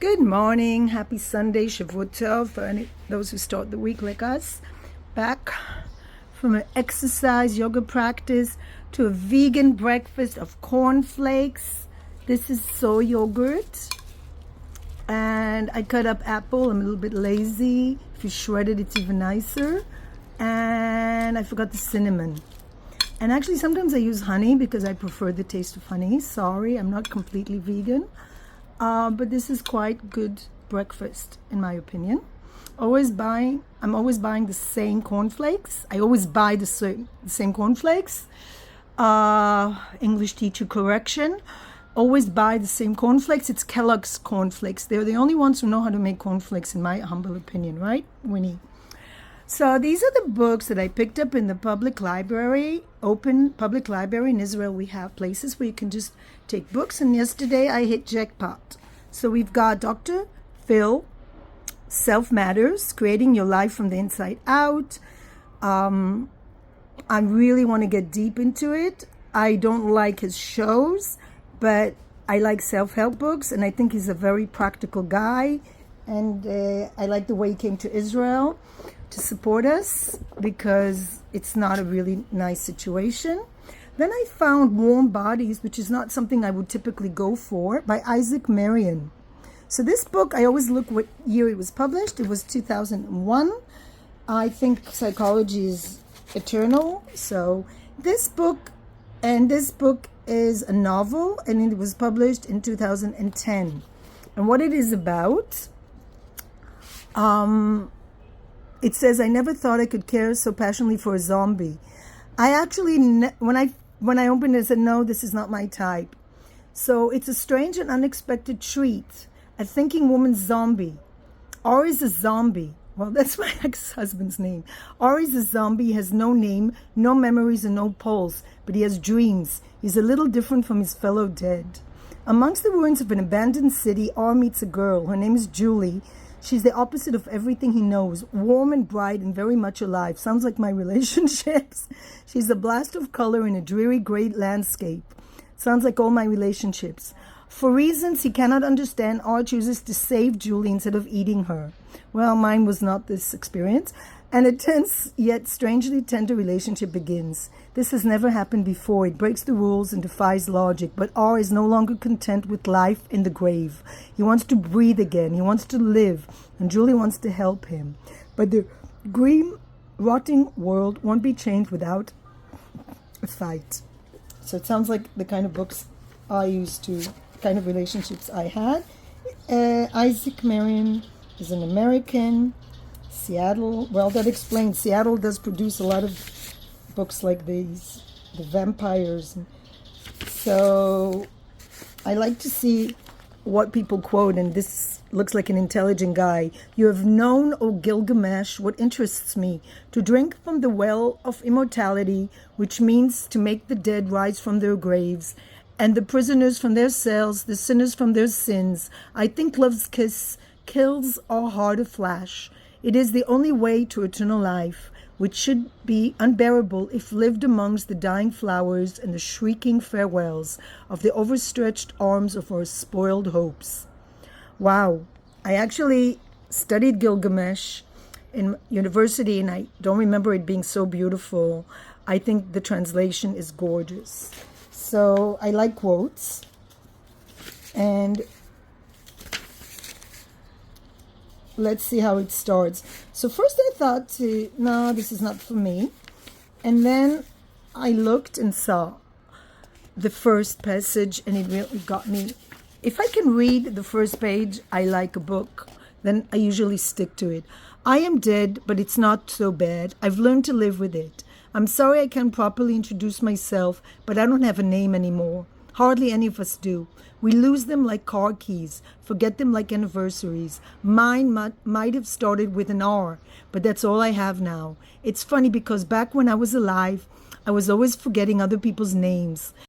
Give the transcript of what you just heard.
Good morning, happy Sunday, Shavuot Tov, for those who start the week like us. Back from an exercise yoga practice to a vegan breakfast of cornflakes. This is soy yogurt, and I cut up apple. I'm a little bit lazy. If you shred it, it's even nicer. And I forgot the cinnamon. And actually, sometimes I use honey because I prefer the taste of honey. Sorry, I'm not completely vegan. But this is quite good breakfast, in my opinion. I'm always buying the same cornflakes. I always buy the same cornflakes. English teacher correction. Always buy the same cornflakes. It's Kellogg's cornflakes. They're the only ones who know how to make cornflakes, in my humble opinion, right, Winnie? So these are the books that I picked up in the public library, open public library in Israel. We have places where you can just take books. And yesterday I hit jackpot. So we've got Dr. Phil, Self Matters, Creating Your Life from the Inside Out. I really want to get deep into it. I don't like his shows, but I like self-help books, and I think he's a very practical guy. And I like the way he came to Israel to support us because it's not a really nice situation. Then I found Warm Bodies, which is not something I would typically go for, by Isaac Marion. So this book, I always look what year it was published. It was 2001. I think psychology is eternal. So this book is a novel, and it was published in 2010. And what it is about, it says, I never thought I could care so passionately for a zombie. I actually, when I opened it, I said, no, this is not my type. So it's a strange and unexpected treat. A thinking woman's zombie. Ari's a zombie. Well, that's my ex-husband's name. Ari's a zombie. He has no name, no memories, and no pulse, but he has dreams. He's a little different from his fellow dead. Amongst the ruins of an abandoned city, Ari meets a girl. Her name is Julie. She's the opposite of everything he knows, warm and bright and very much alive. Sounds like my relationships. She's a blast of color in a dreary gray landscape. Sounds like all my relationships. For reasons he cannot understand, Art chooses to save Julie instead of eating her. Well, mine was not this experience. And a tense yet strangely tender relationship begins. This has never happened before. It breaks the rules and defies logic. But R is no longer content with life in the grave. He wants to breathe again. He wants to live. And Julie wants to help him. But the green, rotting world won't be changed without a fight. So it sounds like the kind of books I used to, kind of relationships I had. Isaac Marion is an American. Seattle, well, that explains. Seattle does produce a lot of books like these, the vampires. So I like to see what people quote, and this looks like an intelligent guy. You have known, O Gilgamesh, what interests me, to drink from the well of immortality, which means to make the dead rise from their graves, and the prisoners from their cells, the sinners from their sins. I think love's kiss kills our heart a flash. It is the only way to eternal life, which should be unbearable if lived amongst the dying flowers and the shrieking farewells of the overstretched arms of our spoiled hopes. Wow. I actually studied Gilgamesh in university, and I don't remember it being so beautiful. I think the translation is gorgeous. So I like quotes. And let's see how it starts. So first I thought, no, this is not for me. And then I looked and saw the first passage, and it really got me. If I can read the first page, I like a book. Then I usually stick to it. I am dead, but it's not so bad. I've learned to live with it. I'm sorry I can't properly introduce myself, but I don't have a name anymore. Hardly any of us do. We lose them like car keys, forget them like anniversaries. Mine might have started with an R, but that's all I have now. It's funny because back when I was alive, I was always forgetting other people's names.